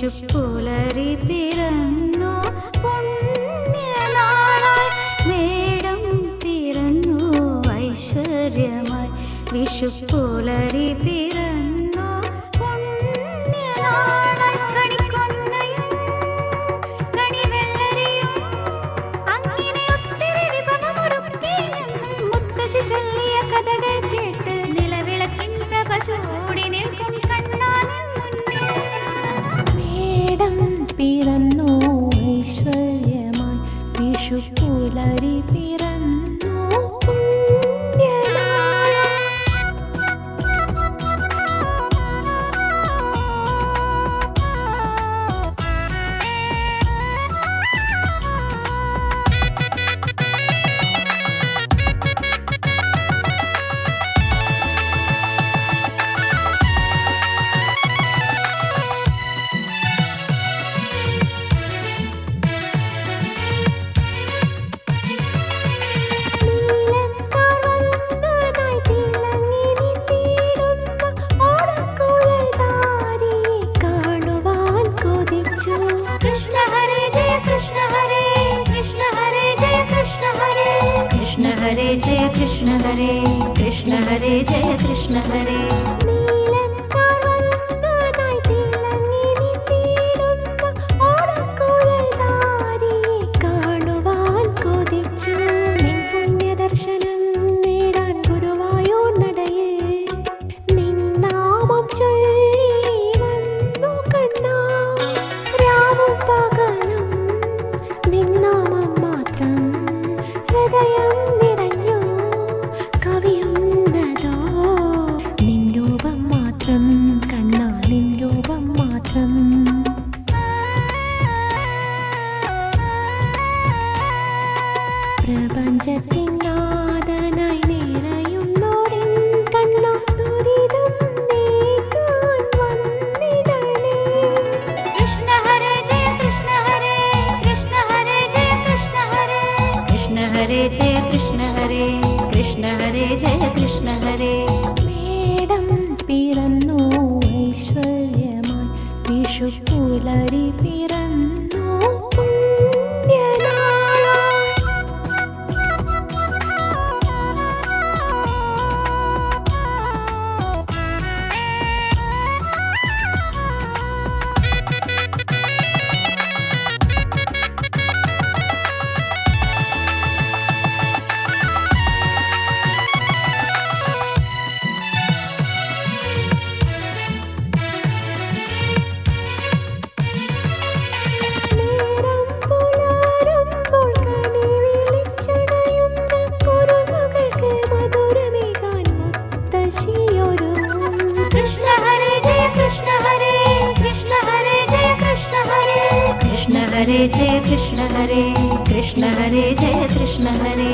വിഷുപ്പുലരി പിറന്നു പുണ്യനാളായി മേടം പിറന്നു ഐശ്വര്യമായി വിഷുപ്പുലരി പിറന്നു പുണ്യനാളായി കണിക്കൊന്നയും കണിവെള്ളരിയും അങ്ങനെ ഒത്തിരി വിഭവമൊരുക്കിയെന്നും മുത്തശ്ശി ചൊല്ലിയ കഥകൾ കേട്ട് നിലവിളക്കിൻ പ്രഭ ചൂടി നിൽക്കും കണ്ണാനിൻ മുന്നിൽ മേടം പിറന്നു ഐശ്വര്യമായി വിഷുപ്പുലരി പിറന്നു പുണ്യനാളായി. हरे जय कृष्ण हरे कृष्ण हरे जय कृष्ण हरे പ്രപഞ്ചത്തിനാഥനായി നിറയുന്നോരിൻ കണ്ണ ദുരിതം നീക്കാൻ വന്നിടണേ. कृष्ण हरे जय कृष्ण हरे कृष्ण हरे जय कृष्ण हरे कृष्ण हरे जय कृष्ण हरे कृष्ण हरे जय कृष्ण हरे മേടം പിറന്നു ഐശ്വര്യമായി വിഷുപ്പുലരി പിറന്നു പുണ്യനാളായി. हरे जय कृष्ण हरे कृष्ण हरे जय कृष्ण हरे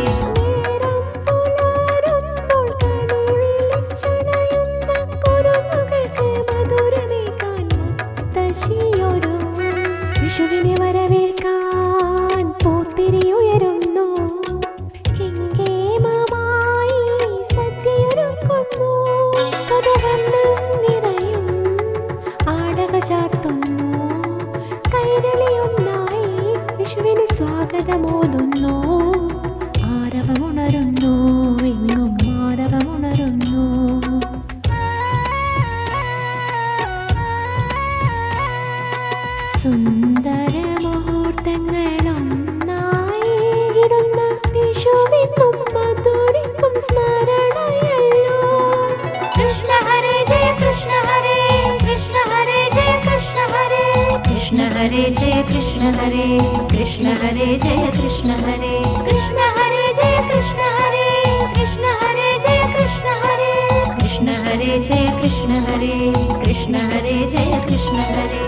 വിഷുവിനെ വരവേൽക്കാൻ പൂത്തിരി ഉയരുന്നു ഹിംഗേമമായി സദ്യയൊരുക്കുന്നു പുതുവർണ്ണം നിറയും ആടകൾ ചാർത്തുന്നു കൈരളിയൊന്നായി വിഷുവിന് സ്വാഗതമോതുന്നു ആരവമുണരുന്നു എങ്ങും ആരവമുണരുന്നു സുന്ദര മുഹൂർത്തങ്ങളൊന്നായി ഇടുന്ന വിഷുവിനും മധുരിക്കും സ്മരണയല്ലോ. कृष्ण हरे जय कृष्ण हरे कृष्ण हरे जय कृष्ण हरे कृष्ण हरे जय कृष्ण हरे कृष्ण हरे जय कृष्ण हरे कृष्ण हरे जय कृष्ण हरे कृष्ण हरे जय कृष्ण हरे कृष्ण हरे जय कृष्ण हरे कृष्ण हरे जय कृष्ण हरे